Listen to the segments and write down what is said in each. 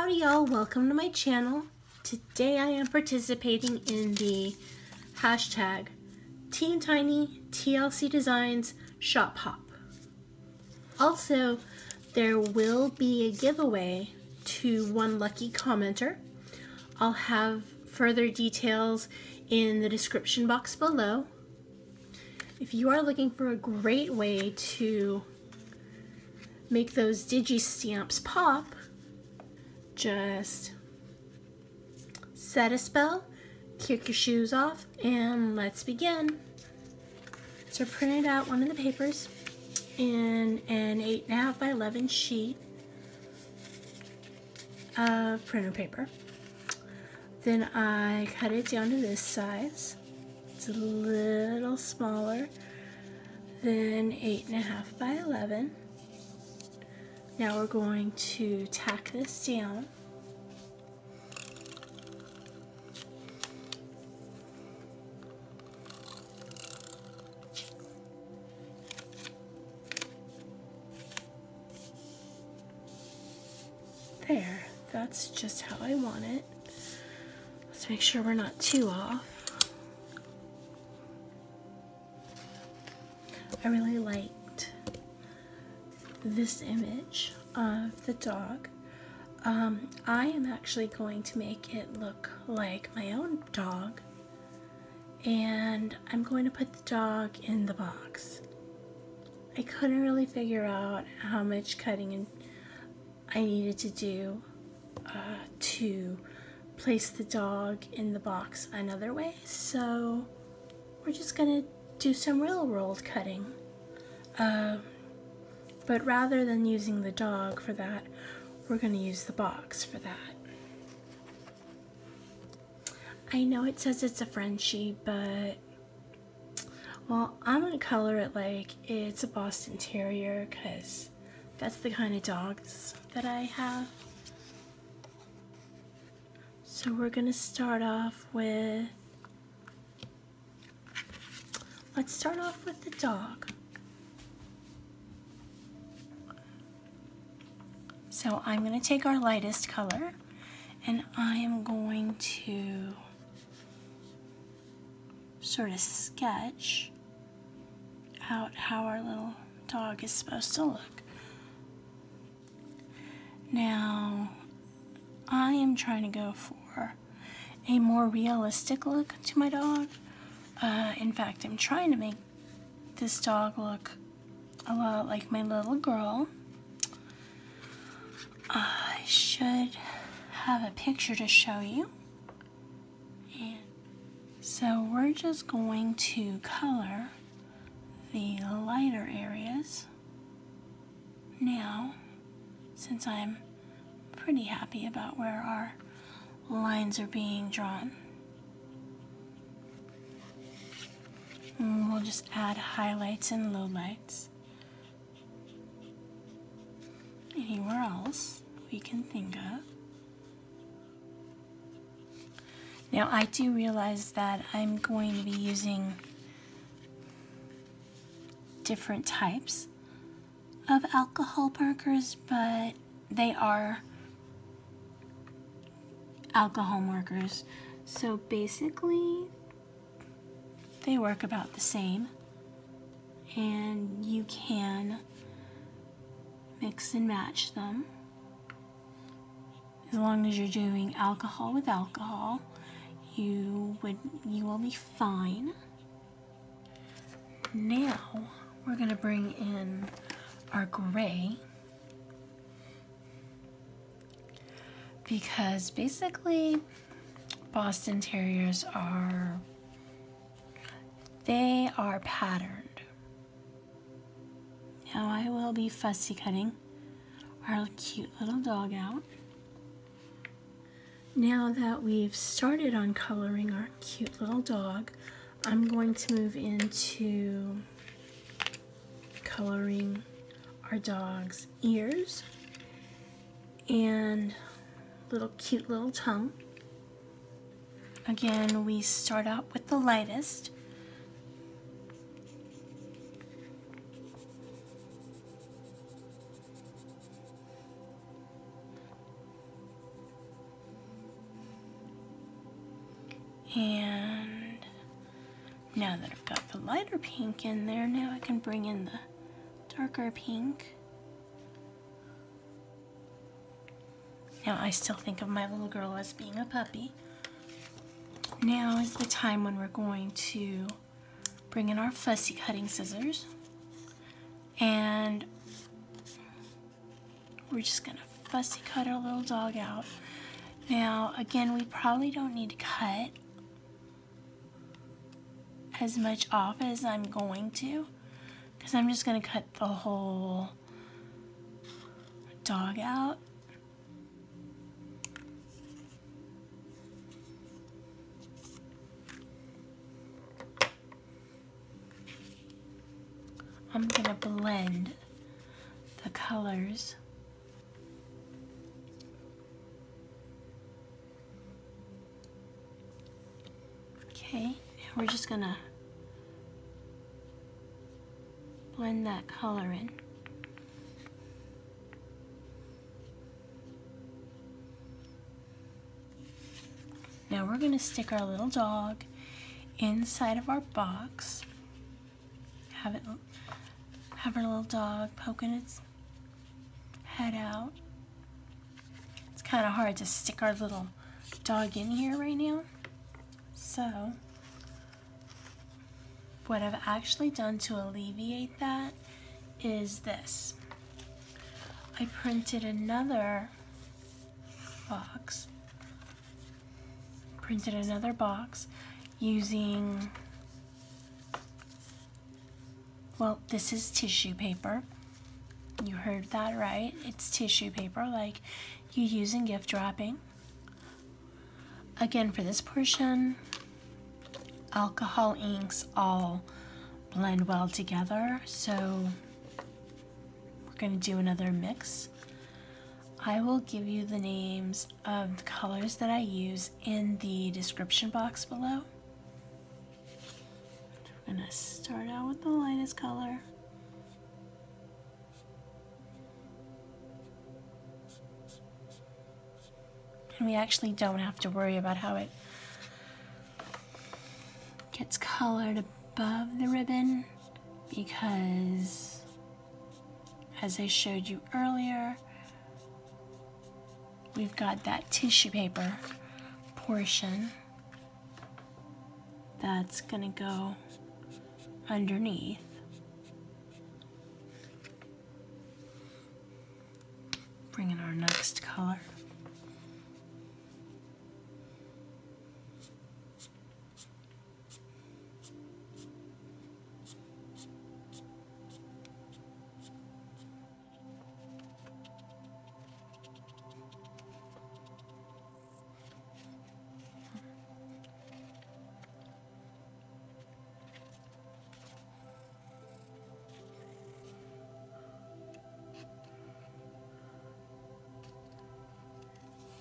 Howdy y'all, welcome to my channel. Today I am participating in the hashtag Team Tiny TLC Designs Shop Hop. Also, there will be a giveaway to one lucky commenter. I'll have further details in the description box below. If you are looking for a great way to make those digi stamps pop, just set a spell, kick your shoes off, and let's begin. So I printed out one of the papers in an 8.5 by 11 sheet of printer paper. Then I cut it down to this size. It's a little smaller than 8.5 by 11. Now we're going to tack this down. There, that's just how I want it. Let's make sure we're not too off. I really liked this image of the dog. I am actually going to make it look like my own dog, and I'm going to put the dog in the box. I couldn't really figure out how much cutting I needed to do to place the dog in the box another way, so we're just gonna do some real world cutting. But rather than using the dog for that, we're going to use the box for that. I know it says it's a Frenchie, but, well, I'm going to color it like it's a Boston Terrier because that's the kind of dogs that I have. So we're going to start off with, let's start off with the dog. So I'm going to take our lightest color and I am going to sort of sketch out how our little dog is supposed to look. Now, I am trying to go for a more realistic look to my dog. In fact, I'm trying to make this dog look a lot like my little girl. I should have a picture to show you. And so we're just going to color the lighter areas now, since I'm pretty happy about where our lines are being drawn. And we'll just add highlights and lowlights. Anywhere else we can think of. Now I do realize that I'm going to be using different types of alcohol markers, but they are alcohol markers, so basically they work about the same, and you can mix and match them. As long as you're doing alcohol with alcohol, you will be fine. Now we're going to bring in our gray, because basically Boston Terriers are patterned. Now I will be fussy cutting our cute little dog out. Now that we've started on coloring our cute little dog, I'm going to move into coloring our dog's ears and cute little tongue. Again, we start out with the lightest. And now that I've got the lighter pink in there, now I can bring in the darker pink. Now I still think of my little girl as being a puppy. Now is the time when we're going to bring in our fussy cutting scissors, and we're just gonna fussy cut our little dog out. Now again, we probably don't need to cut as much off as I'm going to, because I'm just gonna cut the whole dog out. I'm gonna blend the colors. Okay, now we're just gonna blend that color in. Now we're gonna stick our little dog inside of our box. Have our little dog poking its head out. It's kind of hard to stick our little dog in here right now. So what I've actually done to alleviate that is this. I printed another box. Using, well, this is tissue paper. You heard that right. It's tissue paper like you use in gift wrapping. Again, for this portion, alcohol inks all blend well together, so we're going to do another mix. I will give you the names of the colors that I use in the description box below. We're going to start out with the lightest color. And we actually don't have to worry about how it gets colored above the ribbon, because as I showed you earlier, we've got that tissue paper portion that's gonna go underneath. Bring in our next color.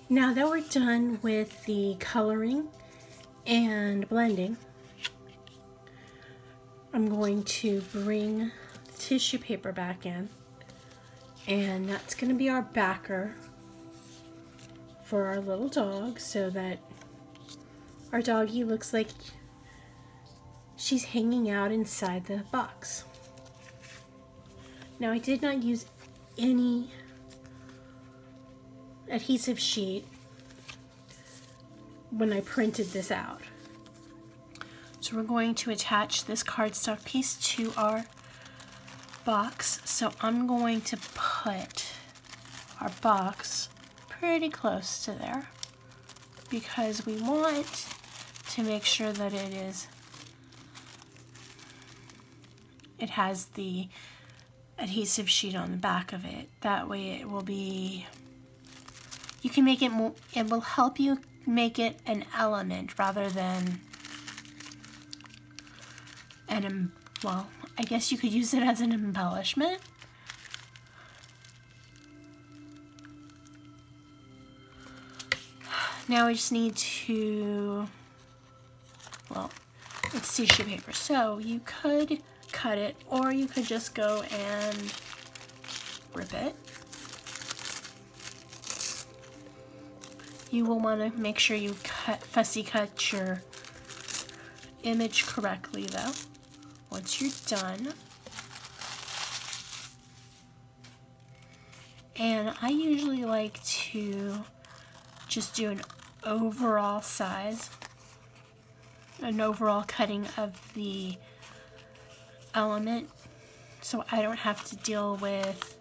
Now that we're done with the coloring and blending, I'm going to bring the tissue paper back in, and that's going to be our backer for our little dog, so that our doggie looks like she's hanging out inside the box. Now, I did not use any adhesive sheet when I printed this out. So we're going to attach this cardstock piece to our box. So I'm going to put our box pretty close to there, because we want to make sure that it has the adhesive sheet on the back of it. That way it will be, you can make it more, it will help you make it an element rather than well, I guess you could use it as an embellishment. Now we just need to, well, it's tissue paper, so you could cut it, or you could just go and rip it. You will want to make sure you fussy cut your image correctly though, once you're done. And I usually like to just do an overall size, an overall cutting of the element, so I don't have to deal with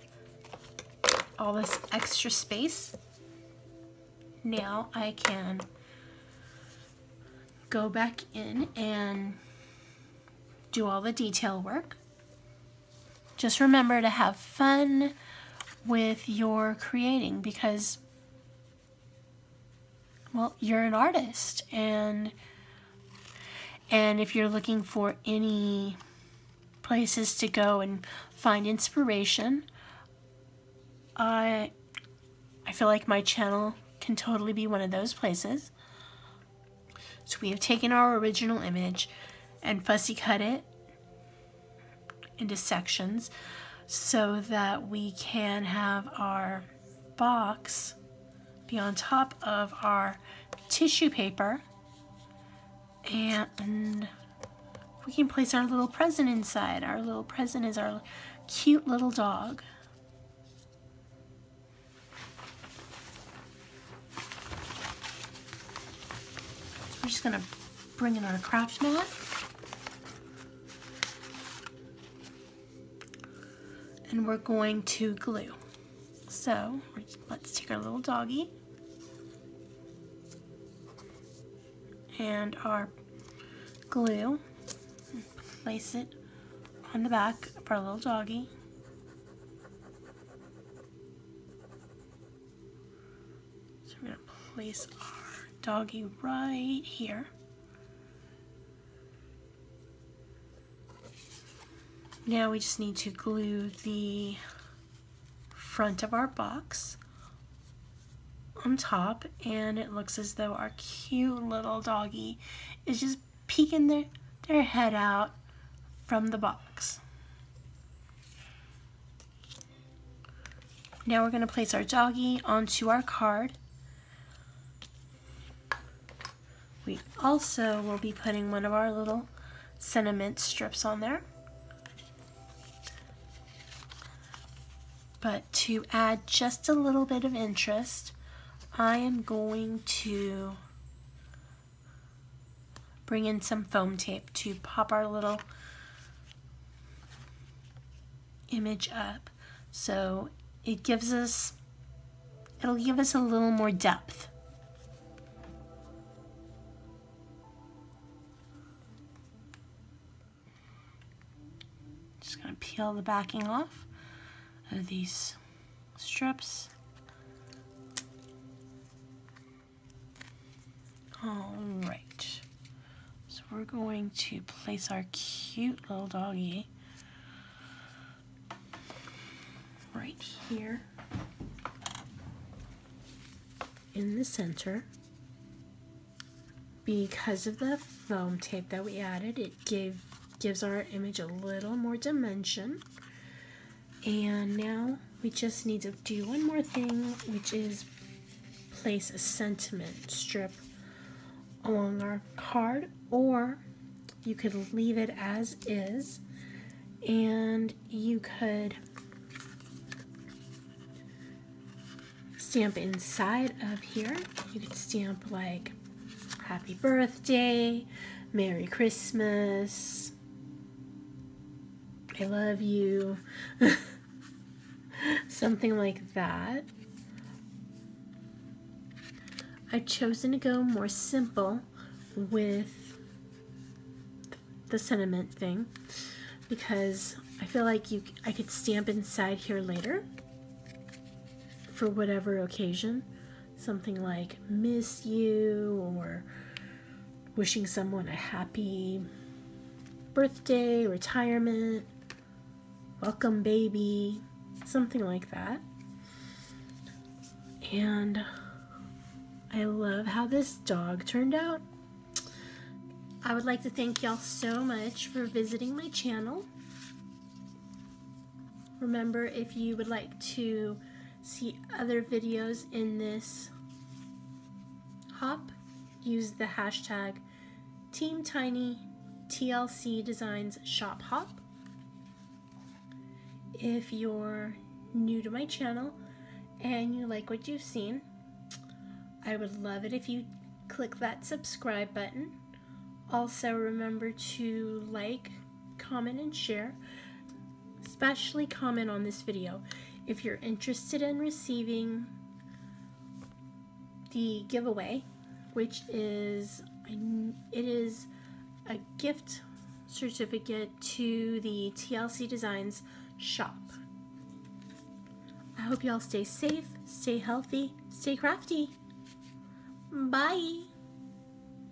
all this extra space. Now I can go back in and do all the detail work. Just remember to have fun with your creating, because, well, you're an artist, and if you're looking for any places to go and find inspiration, I feel like my channel can totally be one of those places. So we have taken our original image and fussy cut it into sections so that we can have our box be on top of our tissue paper, and we can place our little present inside. Our little present is our cute little dog. So we're just gonna bring in our craft mat. And we're going to glue. So let's take our little doggy and our glue and place it on the back of our little doggy. So we're going to place our doggy right here. Now we just need to glue the front of our box on top, and it looks as though our cute little doggy is just peeking their head out from the box. Now we're going to place our doggy onto our card. We also will be putting one of our little sentiment strips on there. But to add just a little bit of interest, I am going to bring in some foam tape to pop our little image up, so it'll give us a little more depth. Just gonna peel the backing off of these strips. All right, so we're going to place our cute little doggy right here in the center. Because of the foam tape that we added, it gives our image a little more dimension. And now we just need to do one more thing, which is place a sentiment strip along our card, or you could leave it as is, and you could stamp inside of here. You could stamp like happy birthday, Merry Christmas, I love you, something like that. I've chosen to go more simple with the sentiment thing because I feel like I could stamp inside here later for whatever occasion. Something like miss you, or wishing someone a happy birthday, retirement, welcome baby, something like that. And I love how this dog turned out. I would like to thank y'all so much for visiting my channel. Remember, if you would like to see other videos in this hop, use the hashtag TeamTinyTLC. TLC Designs Shop Hop. If you're new to my channel and you like what you've seen, I would love it if you click that subscribe button. Also remember to like, comment, and share. Especially comment on this video if you're interested in receiving the giveaway, which is a gift certificate to the TLC Designs shop. I hope y'all stay safe, stay healthy, stay crafty. Bye!